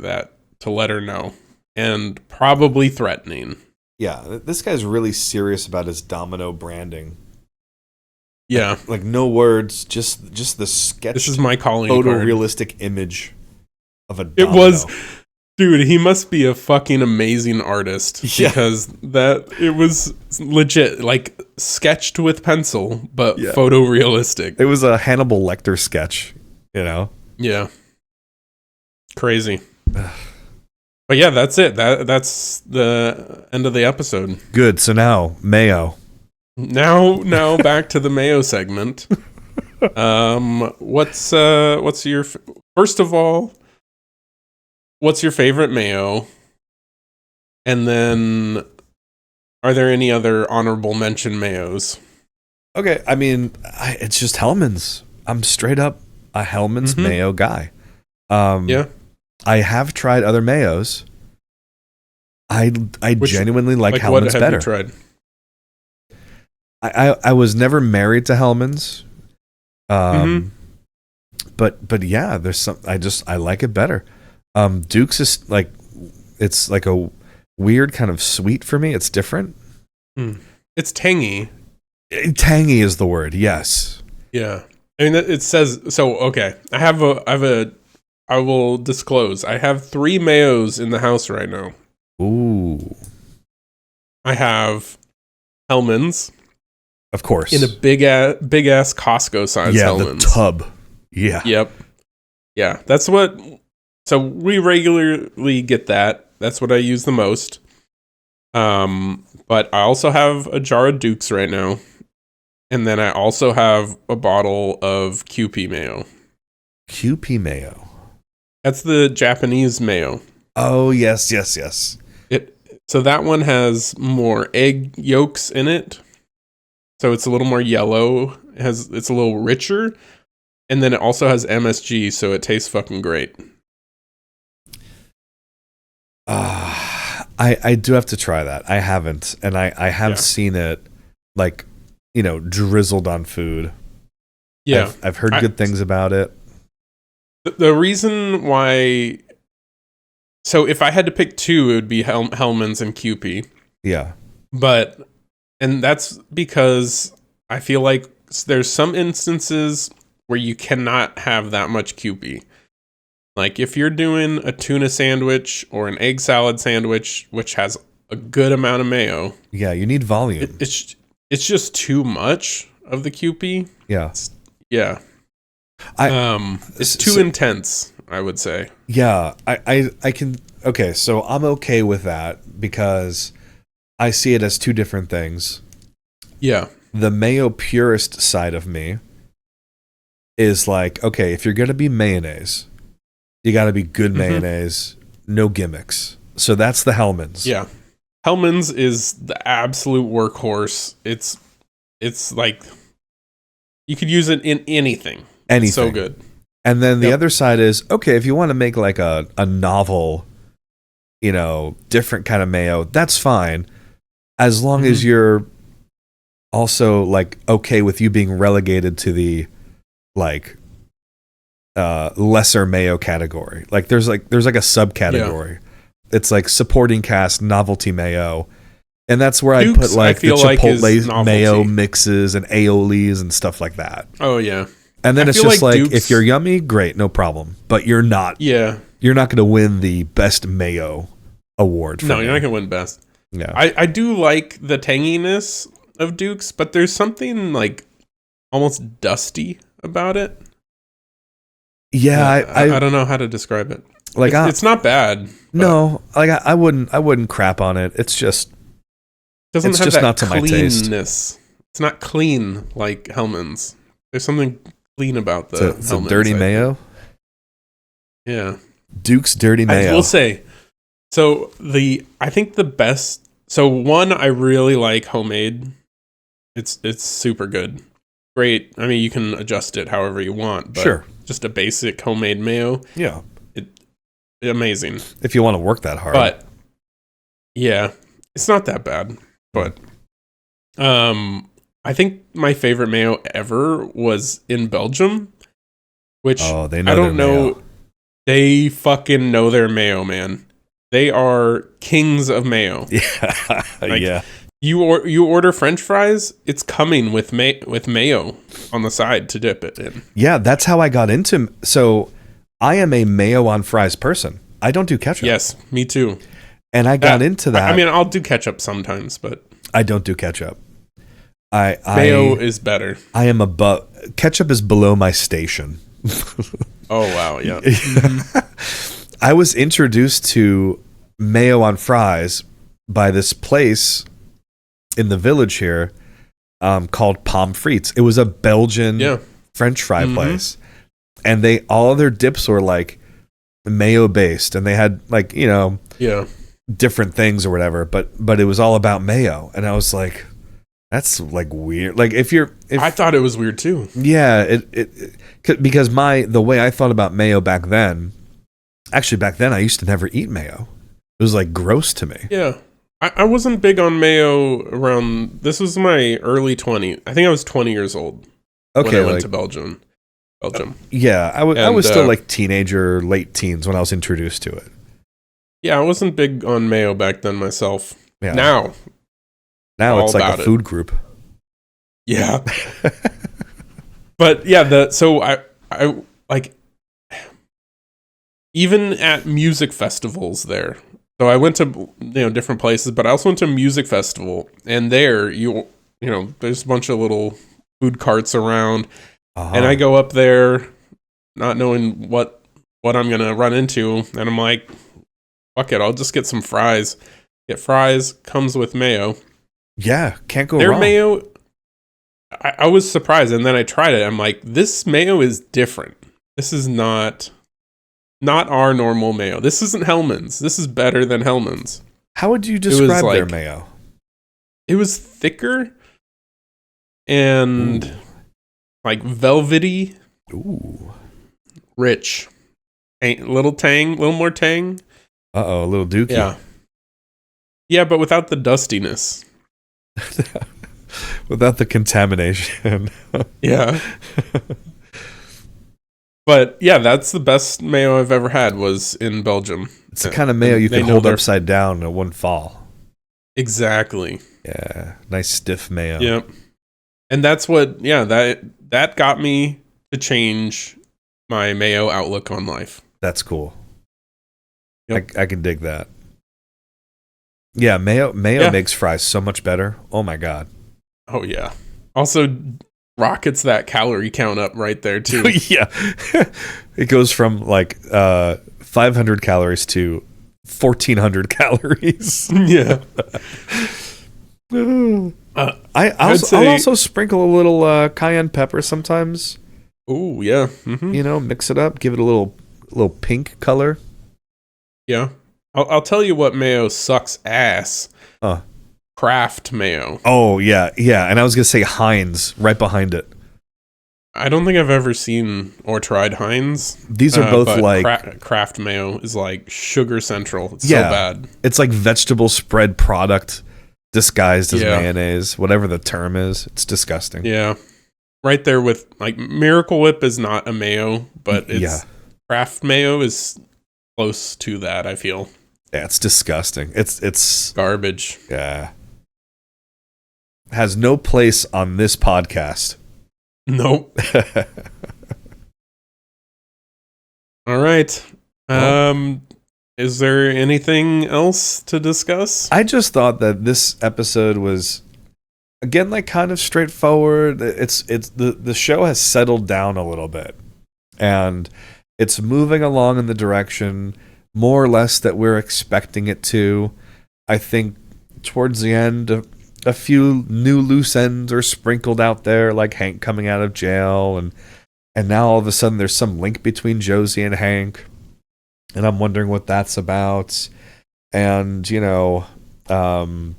to let her know, and probably threatening. Yeah, this guy's really serious about his domino branding. Yeah. Like no words, just the sketch. This is my calling photorealistic image of a domino. It was, dude, he must be a fucking amazing artist, because it was legit, like sketched with pencil, but photorealistic. It was a Hannibal Lecter sketch, you know? Yeah. Crazy. But yeah, that's it. That's the end of the episode. Good. So now, mayo. Now back to the mayo segment. What's your first of all? What's your favorite mayo? And then, are there any other honorable mention mayos? Okay, I mean, it's just Hellman's. I'm straight up a Hellman's mayo guy. Yeah. I have tried other mayos. I genuinely like Hellman's better. What have you I tried? was never married to Hellman's. But yeah, there's some I like it better. Duke's is like, it's like a weird kind of sweet for me. It's different. It's tangy. Tangy is the word. Yes. Yeah. I mean, it says so. Okay, I will disclose. I have 3 mayos in the house right now. Ooh. I have Hellman's, of course, in a big ass Costco size. Yeah, Hellman's. the tub. Yeah. Yep. Yeah, that's what. So we regularly get that. That's what I use the most. But I also have a jar of Duke's right now. And then I also have a bottle of QP mayo. QP mayo. That's the Japanese mayo. Oh, yes. So that one has more egg yolks in it. So it's a little more yellow. It's a little richer. And then it also has MSG, so it tastes fucking great. I do have to try that. I haven't. And I have seen it, like, drizzled on food. Yeah. I've heard good things about it. The reason why... So if I had to pick 2, it would be Hellman's and QP. Yeah. And that's because I feel like there's some instances where you cannot have that much QP. Like if you're doing a tuna sandwich or an egg salad sandwich, which has a good amount of mayo. Yeah, you need volume. It's just too much of the QP. Yeah. It's too intense, I would say. Yeah, I can. Okay, so I'm okay with that because I see it as 2 different things. Yeah. The mayo purist side of me is like, okay, if you're going to be mayonnaise, you got to be good mayonnaise, no gimmicks. So that's the Hellman's. Yeah. Hellman's is the absolute workhorse. It's like you could use it in anything. It's so good. And then the other side is, okay, if you want to make like a novel, different kind of mayo, that's fine. As long as you're also like okay with you being relegated to the like lesser mayo category. Like there's like a subcategory. It's like supporting cast novelty mayo. And that's where I put like the Chipotle mayo mixes and aiolis and stuff like that. Oh yeah. And then it's just like if you're yummy, great, no problem. But you're not. Yeah. You're not going to win the best mayo award. No, you're not going to win best. Yeah. I do like the tanginess of Duke's, but there's something like almost dusty about it. Yeah, I don't know how to describe it. Like it's not bad. No, like I wouldn't crap on it. It's just doesn't have just that not to my taste. It's not clean like Hellman's. There's something clean about the it's a dirty mayo. Yeah. Duke's dirty mayo. I will say, so I think the best. So one, I really like homemade. It's super good. Great. I mean, you can adjust it however you want. But sure. Just a basic homemade mayo. Yeah. Amazing. If you want to work that hard. But yeah, it's not that bad. But I think my favorite mayo ever was in Belgium, which they know I don't know. Mayo. They fucking know their mayo, man. They are kings of mayo. Yeah, yeah. You order French fries, it's coming with mayo on the side to dip it in. Yeah, that's how I got into. So I am a mayo on fries person. I don't do ketchup. Yes, me too. And I got into that. I mean, I'll do ketchup sometimes, but I don't do ketchup. Mayo is better. I am above. Ketchup is below my station. Oh wow, yeah. I was introduced to mayo on fries by this place in the village here called Pommes Frites. It was a Belgian French fry place, and all their dips were like mayo based, and they had like different things or whatever, but it was all about mayo, and I was like, that's like weird. Like if I thought it was weird too. Yeah, it because the way I thought about mayo back then Actually, back then I used to never eat mayo. It was like gross to me. Yeah. I wasn't big on mayo around, this was my early 20s. I think I was 20 years old when I went to Belgium. Yeah, I was still like teenager, late teens when I was introduced to it. Yeah, I wasn't big on mayo back then myself. Yeah. Now it's like a food group. Yeah. But yeah, so I like, even at music festivals there. So I went to different places, but I also went to a music festival, and there there's a bunch of little food carts around, and I go up there not knowing what I'm gonna run into, and I'm like, fuck it, I'll just get some fries. Get fries, comes with mayo. Yeah, can't go wrong. Their mayo, I was surprised, and then I tried it. I'm like, this mayo is different. This is not our normal mayo. This isn't Hellman's. This is better than Hellman's. How would you describe their mayo? It was thicker and like velvety. Ooh. Rich. Little more tang. Uh-oh, a little dookie. Yeah. Yeah, but without the dustiness. Without the contamination. Yeah. But yeah, that's the best mayo I've ever had was in Belgium. It's the kind of mayo you can hold upside down and it won't fall. Exactly. Yeah, nice stiff mayo. Yep. And that's what, that got me to change my mayo outlook on life. That's cool. Yep. I can dig that. Yeah, mayo makes fries so much better. Oh my God. Oh yeah. Also rockets that calorie count up right there too. Yeah. It goes from like 500 calories to 1,400 calories. Yeah. I'll also sprinkle a little cayenne pepper sometimes. Oh yeah. Mm-hmm. Mix it up, give it a little pink color. Yeah. I'll tell you what mayo sucks ass. Kraft mayo. Oh yeah, and I was gonna say Heinz right behind it. I don't think I've ever seen or tried Heinz. These are both like Kraft mayo is like sugar central. It's so bad. It's like vegetable spread product disguised as mayonnaise, whatever the term is. It's disgusting. Yeah, right there with like Miracle Whip is not a mayo, but it's Kraft mayo is close to that. I feel. Yeah, it's disgusting. It's garbage. Yeah. Has no place on this podcast. Nope. All right. Is there anything else to discuss? I just thought that this episode was again like kind of straightforward. It's the show has settled down a little bit. And it's moving along in the direction more or less that we're expecting it to. I think towards the end a few new loose ends are sprinkled out there, like Hank coming out of jail, and now all of a sudden there's some link between Josie and Hank, and I'm wondering what that's about. And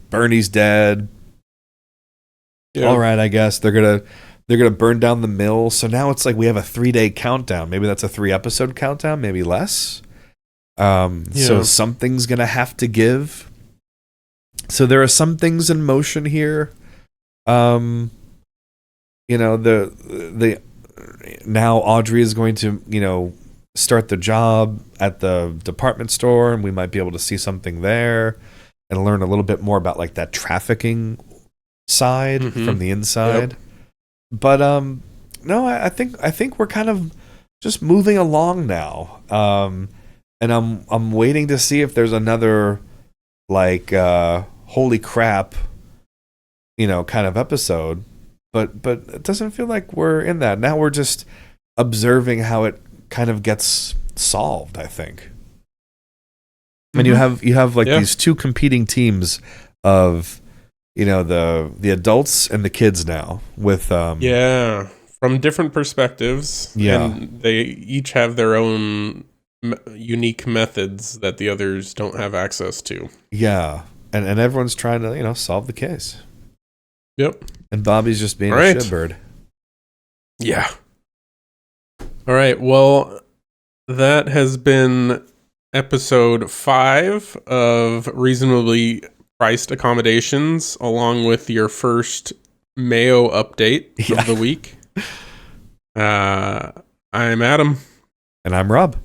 Bernie's dead. Yeah. All right, I guess they're gonna burn down the mill. So now it's like we have a 3-day countdown. Maybe that's a 3-episode countdown, maybe less. So something's gonna have to give. So there are some things in motion here. The now Audrey is going to, start the job at the department store, and we might be able to see something there and learn a little bit more about like that trafficking side from the inside. Yep. But no, I think we're kind of just moving along now. And I'm waiting to see if there's another like holy crap, kind of episode. But it doesn't feel like we're in that. Now we're just observing how it kind of gets solved, I think. And you have like these two competing teams of the adults and the kids now with from different perspectives. Yeah. And they each have their own unique methods that the others don't have access to. Yeah. And everyone's trying to, solve the case. Yep. And Bobby's just being a shitbird. Yeah. All right. Well, that has been episode 5 of Reasonably Priced Accommodations, along with your first Mayo update of the week. I'm Adam. And I'm Rob.